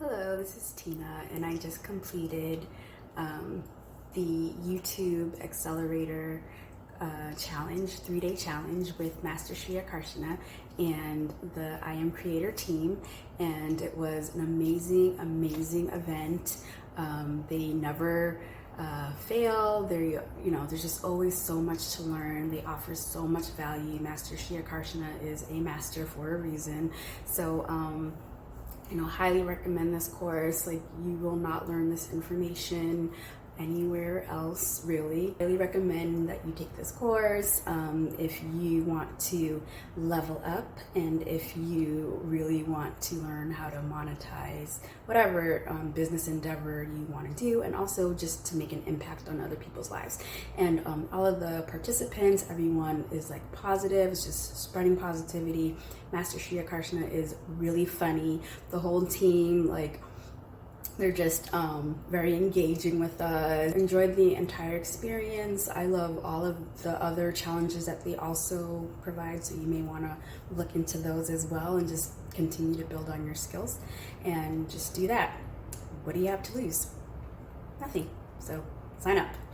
Hello, this is Tina, and I just completed the YouTube Accelerator challenge, 3-day challenge with Master Shriya Karshana and the I Am Creator team, and it was an amazing event. They never fail. There's just always so much to learn. They offer so much value. Master Shriya Karshana is a master for a reason. So highly recommend this course. Like, you will not learn this information anywhere else, really. Really recommend that you take this course if you want to level up and if you really want to learn how to monetize whatever business endeavor you want to do, and also just to make an impact on other people's lives. And all of the participants, everyone is like positive. It's just spreading positivity. Master Shriya Karshana is really funny. The whole team, they're just very engaging with us. Enjoyed the entire experience. I love all of the other challenges that they also provide, so you may want to look into those as well and just continue to build on your skills and just do that. What do you have to lose? Nothing. So sign up.